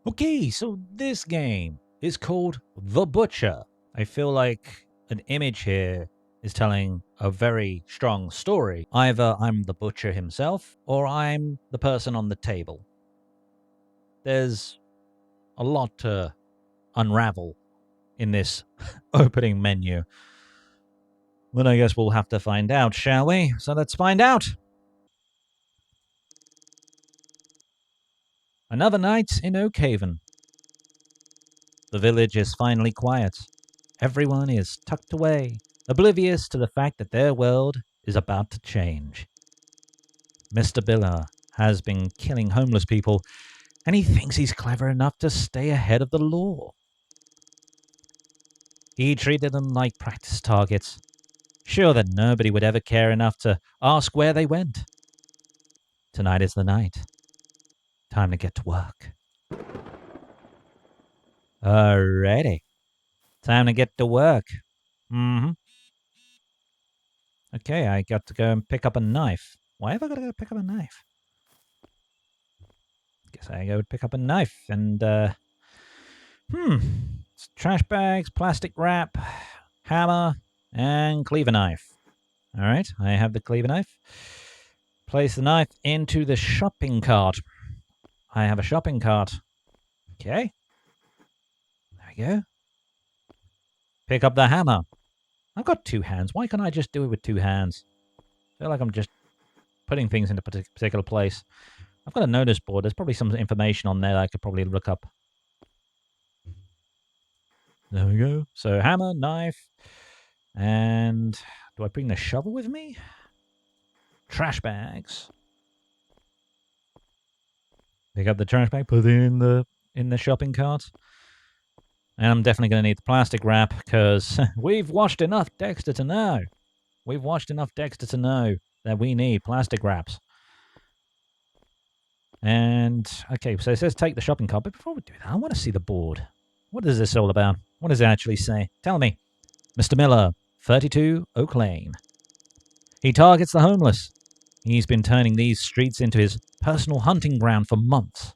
Okay, so this game is called The Butcher. I feel like an image here is telling a very strong story. Either I'm the butcher himself, or I'm the person on the table. There's a lot to unravel in this opening menu. But I guess we'll have to find out, shall we? So let's find out. Another night in Oakhaven. The village is finally quiet. Everyone is tucked away, oblivious to the fact that their world is about to change. Mr. Biller has been killing homeless people, and he thinks he's clever enough to stay ahead of the law. He treated them like practice targets, sure that nobody would ever care enough to ask where they went. Tonight is the night. Time to get to work. Alrighty. Time to get to work. Mm-hmm. Okay, I got to go and pick up a knife. Why have I got to go pick up a knife? Guess I go pick up a knife and, it's trash bags, plastic wrap, hammer, and cleaver knife. Alright, I have the cleaver knife. Place the knife into the shopping cart. I have a shopping cart. Okay. There we go. Pick up the hammer. I've got two hands. Why can't I just do it with two hands? I feel like I'm just putting things in a particular place. I've got a notice board. There's probably some information on there that I could probably look up. There we go. So hammer, knife, and do I bring the shovel with me? Trash bags. Pick up the trash bag, put it in the shopping cart. And I'm definitely going to need the plastic wrap because we've watched enough Dexter to know. We've watched enough Dexter to know that we need plastic wraps. And, okay, so it says take the shopping cart. But before we do that, I want to see the board. What is this all about? What does it actually say? Tell me. Mr. Miller, 32 Oak Lane. He targets the homeless. He's been turning these streets into his personal hunting ground for months.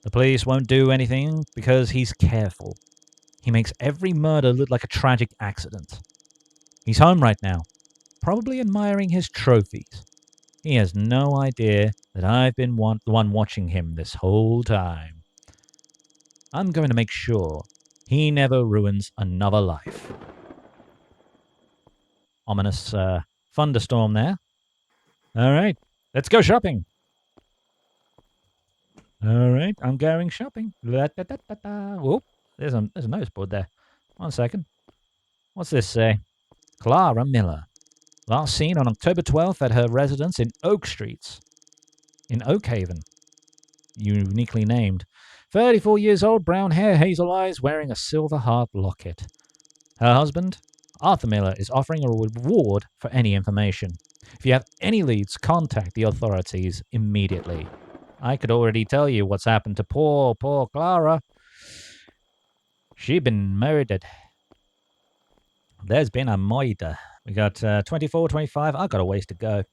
The police won't do anything because he's careful. He makes every murder look like a tragic accident. He's home right now, probably admiring his trophies. He has no idea that I've been the one watching him this whole time. I'm going to make sure he never ruins another life. Ominous thunderstorm there. All right, let's go shopping. All right, I'm going shopping. Oh, there's a notice board there. 1 second. What's this say? Clara Miller. Last seen on October 12th at her residence in Oak Streets. In Oakhaven. Uniquely named. 34 years old, brown hair, hazel eyes, wearing a silver heart locket. Her husband, Arthur Miller, is offering a reward for any information. If you have any leads, contact the authorities immediately. I could already tell you what's happened to poor Clara. She's been murdered. There's been a murder. We got 24, 25. I got a ways to go.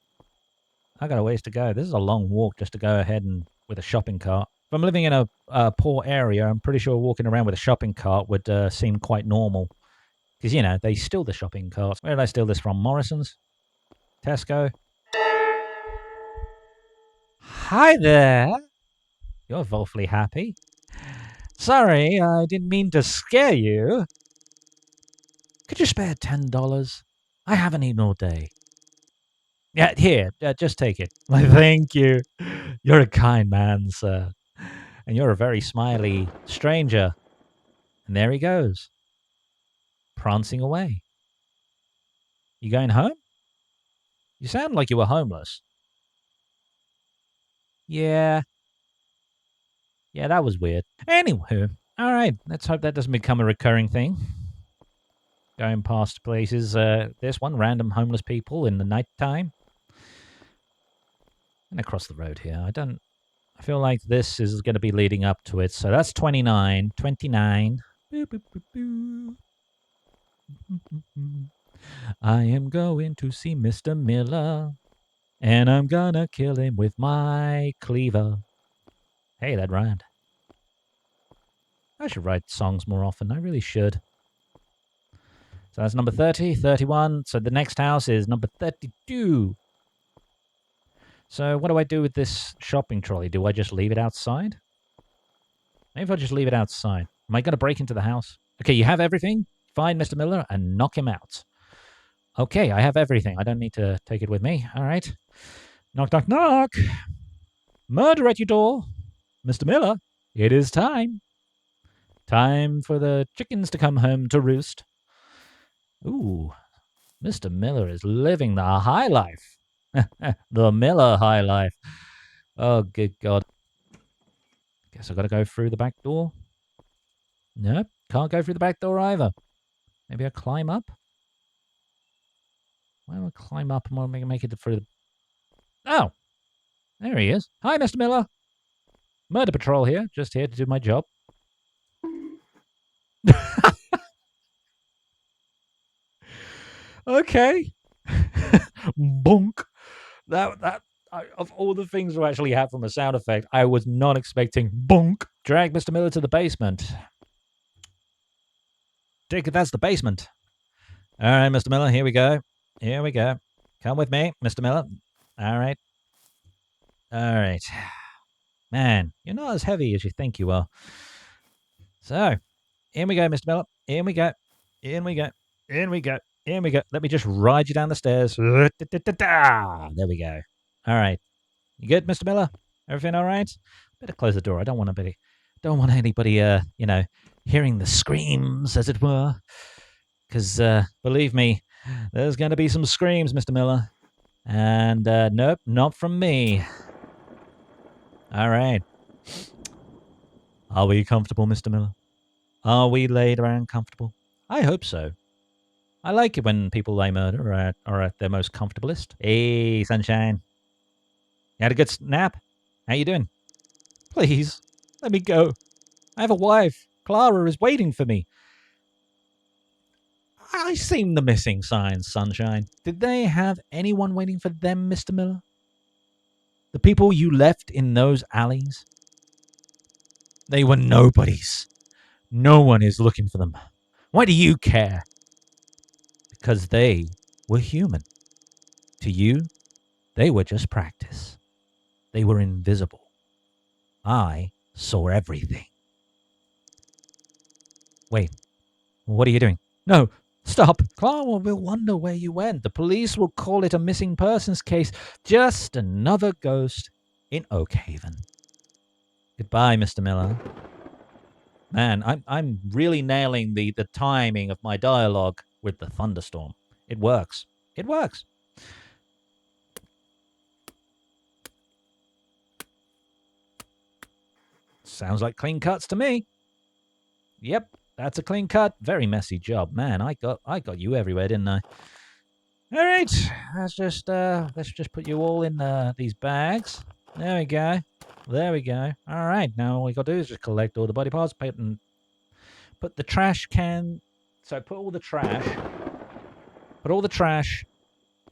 This is a long walk just to go ahead and with a shopping cart. If I'm living in a poor area, I'm pretty sure walking around with a shopping cart would seem quite normal. Because, you know, they steal the shopping carts. Where did I steal this from? Morrison's? Tesco? Hi there. You're awfully happy. Sorry, I didn't mean to scare you. Could you spare $10? I haven't eaten all day. Yeah, here, just take it. Why, thank you. You're a kind man, sir. And you're a very smiley stranger. And there he goes, prancing away. You going home? You sound like you were homeless. Yeah. Yeah, that was weird. Anyway, all right, let's hope that doesn't become a recurring thing. Going past places, this one, random homeless people in the night time. And across the road here. I feel like this is going to be leading up to it. So that's 29. 29. Boop, boop, boop, boop. I am going to see Mr. Miller. And I'm gonna kill him with my cleaver. Hey, that rhymed. I should write songs more often. I really should. So that's number 30, 31. So the next house is number 32. So what do I do with this shopping trolley? Do I just leave it outside? Maybe if I just leave it outside. Am I going to break into the house? Okay, you have everything? Find Mr. Miller and knock him out. Okay, I have everything. I don't need to take it with me. All right. Knock, knock, knock. Murder at your door. Mr. Miller, it is time. Time for the chickens to come home to roost. Ooh, Mr. Miller is living the high life. The Miller high life. Oh, good God. Guess I've got to go through the back door. Nope, can't go through the back door either. Maybe I climb up? Why don't I climb up and make it through the... Oh, there he is. Hi, Mr. Miller. Murder Patrol here, just here to do my job. Okay. Bonk. Of all the things to actually have from a sound effect, I was not expecting bonk. Drag Mr. Miller to the basement. Take it, that's the basement. All right, Mr. Miller, here we go. Here we go. Come with me, Mr. Miller. All right. All right. Man, you're not as heavy as you think you are. So, in we go, Mr. Miller. In we go. In we go. In we go. In we go. Let me just ride you down the stairs. There we go. All right. You good, Mr. Miller? Everything all right? Better close the door. I don't want anybody, hearing the screams, as it were. Because, believe me, there's going to be some screams, Mr. Miller. And, nope, not from me. All right. Are we comfortable, Mr. Miller? Are we laid around comfortable? I hope so. I like it when people I murder are at their most comfortablest. Hey, sunshine. You had a good nap? How you doing? Please, let me go. I have a wife. Clara is waiting for me. I seen the missing signs, sunshine. Did they have anyone waiting for them, Mr. Miller? The people you left in those alleys? They were nobodies. No one is looking for them. Why do you care? Because they were human. To you, they were just practice. They were invisible. I saw everything. Wait, what are you doing? No, stop. Clara will wonder where you went. The police will call it a missing persons case. Just another ghost in Oakhaven. Goodbye, Mr. Miller. Man, I'm really nailing the timing of my dialogue with the thunderstorm. It works. It works. Sounds like clean cuts to me. Yep, that's a clean cut. Very messy job. Man, I got you everywhere, didn't I? All right, let's just put you all in these bags. There we go. There we go. All right, now all we got to do is just collect all the body parts, put the trash can. So put all the trash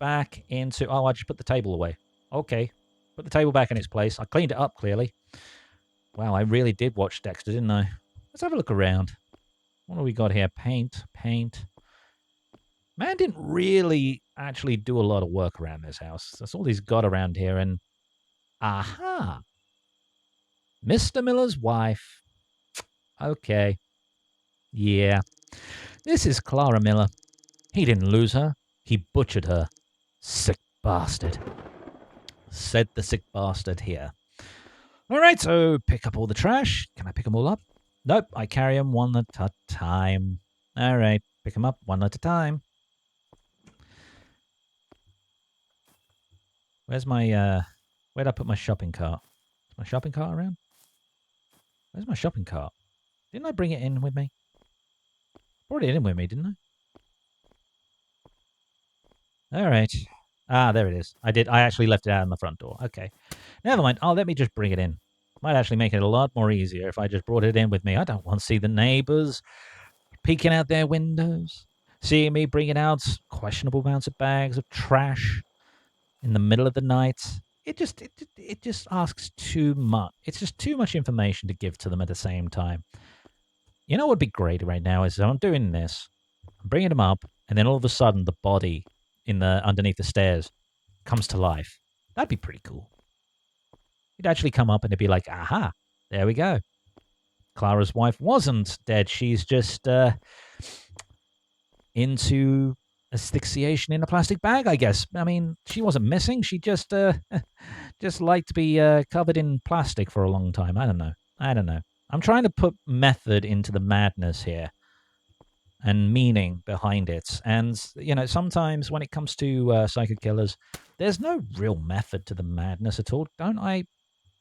back into. Oh, I just put the table away. Okay, put the table back in its place. I cleaned it up clearly. Wow, I really did watch Dexter, didn't I? Let's have a look around. What do we got here? Paint. Man didn't really actually do a lot of work around this house. That's all he's got around here. And aha, Mr. Miller's wife. Okay. Yeah. This is Clara Miller. He didn't lose her. He butchered her. Sick bastard. Said the sick bastard here. All right, so pick up all the trash. Can I pick them all up? Nope, I carry them one at a time. All right, pick them up one at a time. Where'd I put my shopping cart? Is my shopping cart around? Where's my shopping cart? Didn't I bring it in with me? Brought it in with me, didn't I? All right. Ah, there it is. I actually left it out in the front door. Okay. Never mind. Oh, let me just bring it in. Might actually make it a lot more easier if I just brought it in with me. I don't want to see the neighbors peeking out their windows, seeing me bringing out questionable amounts of bags of trash in the middle of the night. It just asks too much. It's just too much information to give to them at the same time. You know what would be great right now is I'm doing this, I'm bringing him up, and then all of a sudden the body in the underneath the stairs comes to life. That'd be pretty cool. He'd actually come up and it'd be like, aha, there we go. Clara's wife wasn't dead. She's just into asphyxiation in a plastic bag, I guess. I mean, she wasn't missing. She just just liked to be covered in plastic for a long time. I don't know. I'm trying to put method into the madness here and meaning behind it. And, you know, sometimes when it comes to psycho killers, there's no real method to the madness at all. Don't I?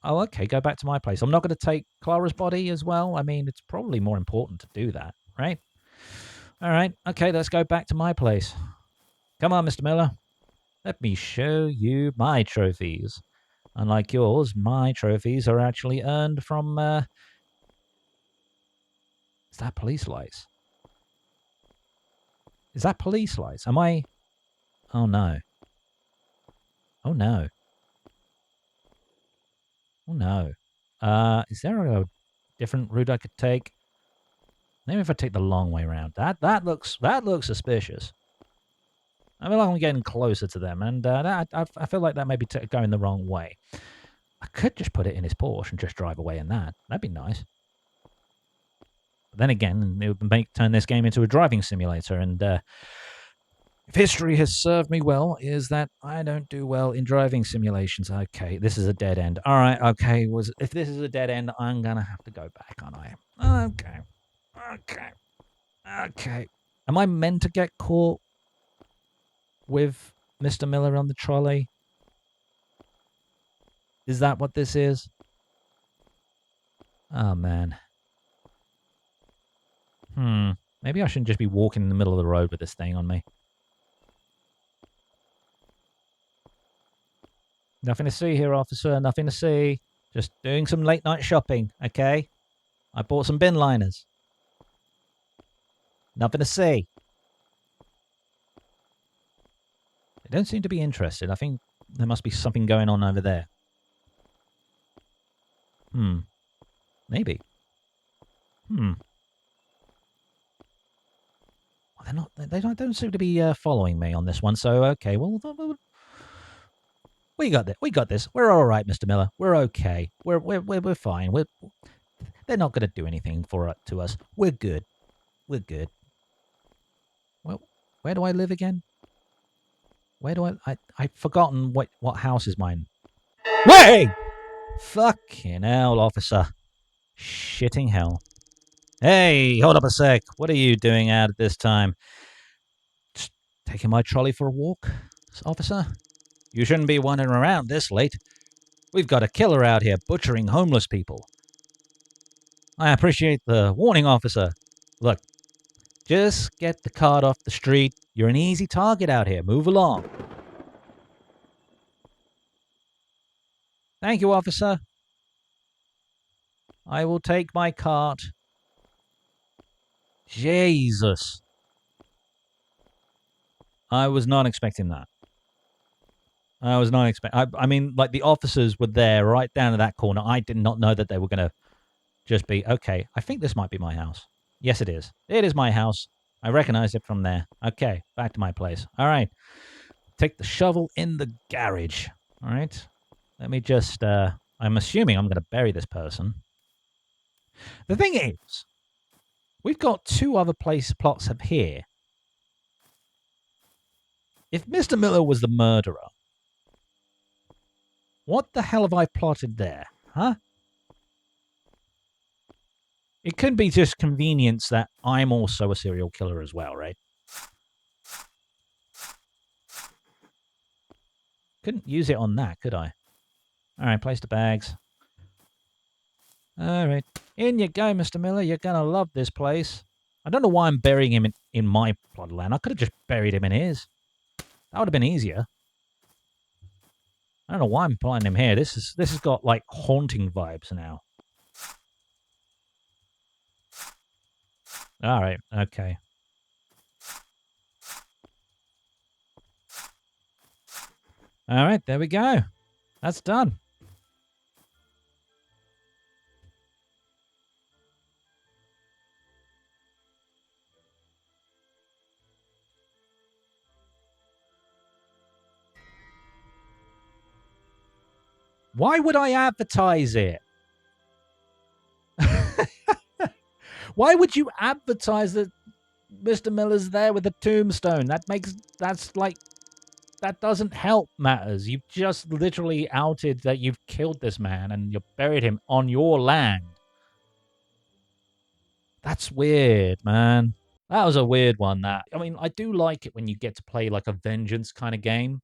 Oh, okay, go back to my place. I'm not going to take Clara's body as well. I mean, it's probably more important to do that, right? All right, okay, let's go back to my place. Come on, Mr. Miller. Let me show you my trophies. Unlike yours, my trophies are actually earned from, is that police lights? Is that police lights? Am I... Oh, no. Oh, no. Oh, no. Is there a different route I could take? Maybe if I take the long way around. That looks suspicious. I feel like I'm getting closer to them, and I feel like that may be going the wrong way. I could just put it in his Porsche and just drive away in that. That'd be nice. But then again, it would turn this game into a driving simulator, and if history has served me well, is that I don't do well in driving simulations. Okay, this is a dead end. All right, okay, if this is a dead end, I'm gonna have to go back, aren't I? Okay. Am I meant to get caught with Mr. Miller on the trolley? Is that what this is? Oh, man. Maybe I shouldn't just be walking in the middle of the road with this thing on me. Nothing to see here, officer. Nothing to see. Just doing some late night shopping, okay? I bought some bin liners. Nothing to see. They don't seem to be interested. I think there must be something going on over there. Maybe. Well, they're not. They don't seem to be following me on this one. So okay. Well, we got this. We got this. We're all right, Mr. Miller. We're okay. We're fine. They're not going to do anything to us. We're good. We're good. Well, where do I live again? Where do I've forgotten what house is mine. Way! Fucking hell, officer. Shitting hell. Hey, hold up a sec. What are you doing out at this time? Just taking my trolley for a walk, officer? You shouldn't be wandering around this late. We've got a killer out here butchering homeless people. I appreciate the warning, officer. Look, just get the cart off the street. You're an easy target out here. Move along. Thank you, officer. I will take my cart. Jesus. I was not expecting that. I mean, like, the officers were there right down in that corner. I did not know that they were going to just be, okay, I think this might be my house. Yes, it is. It is my house. I recognize it from there. Okay, back to my place. All right. Take the shovel in the garage. All right. Let me just, I'm assuming I'm going to bury this person. The thing is, we've got two other plots up here. If Mr. Miller was the murderer, what the hell have I plotted there? Huh? It could be just convenience that I'm also a serial killer as well, right? Couldn't use it on that, could I? All right, place the bags. All right. In you go, Mr. Miller. You're going to love this place. I don't know why I'm burying him in my plot of land. I could have just buried him in his. That would have been easier. I don't know why I'm planting him here. This has got, like, haunting vibes now. All right. Okay. All right. There we go. That's done. Why would I advertise it? Why would you advertise that Mr. Miller's there with a tombstone? That doesn't help matters. You've just literally outed that you've killed this man and you buried him on your land. That's weird, man. That was a weird one. I mean, I do like it when you get to play like a vengeance kind of game,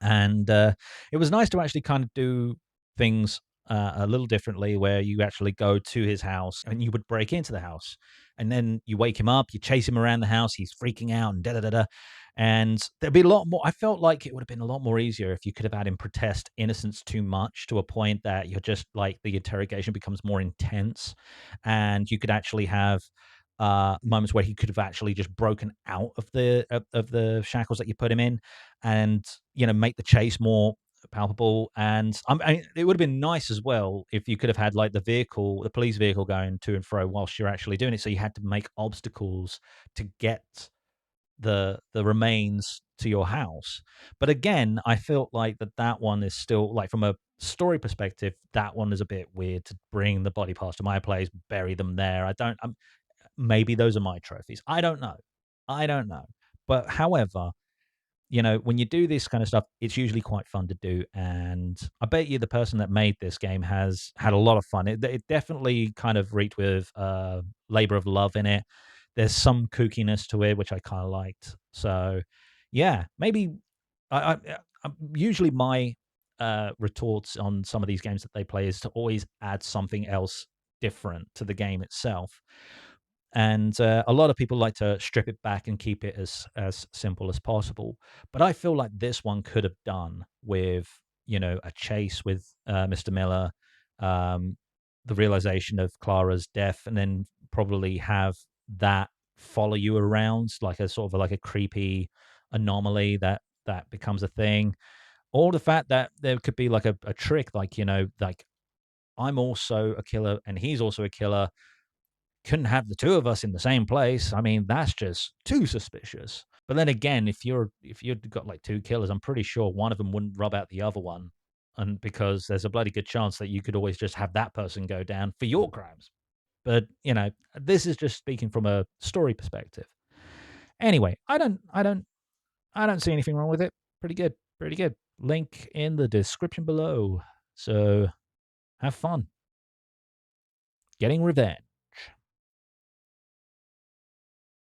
and it was nice to actually kind of do things a little differently, where you actually go to his house and you would break into the house, and then you wake him up, you chase him around the house, he's freaking out and da da da da. And there'd be a lot more. I felt like it would have been a lot more easier if you could have had him protest innocence too much to a point that you're just like the interrogation becomes more intense, and you could actually have moments where he could have actually just broken out of the shackles that you put him in, and make the chase more palpable. And it would have been nice as well if you could have had like the police vehicle going to and fro whilst you're actually doing it, so you had to make obstacles to get the remains to your house. But again, I felt like that one is still, like, from a story perspective, that one is a bit weird to bring the body parts to my place, bury them there. I don't. Maybe those are my trophies. I don't know. I don't know. But however, when you do this kind of stuff, it's usually quite fun to do. And I bet you the person that made this game has had a lot of fun. It definitely kind of reeked with labor of love in it. There's some kookiness to it, which I kind of liked. So, yeah, maybe usually my retorts on some of these games that they play is to always add something else different to the game itself. And a lot of people like to strip it back and keep it as simple as possible. But I feel like this one could have done with a chase with Mr. Miller, um, the realization of Clara's death, and then probably have that follow you around like a sort of like a creepy anomaly that becomes a thing, or the fact that there could be like a trick, like like I'm also a killer and he's also a killer, couldn't have the two of us in the same place. I mean, that's just too suspicious. But then again, if you've got like two killers, I'm pretty sure one of them wouldn't rub out the other one, and because there's a bloody good chance that you could always just have that person go down for your crimes. But this is just speaking from a story perspective. Anyway, I don't see anything wrong with it. Pretty good, pretty good. Link in the description below. So have fun getting revenge.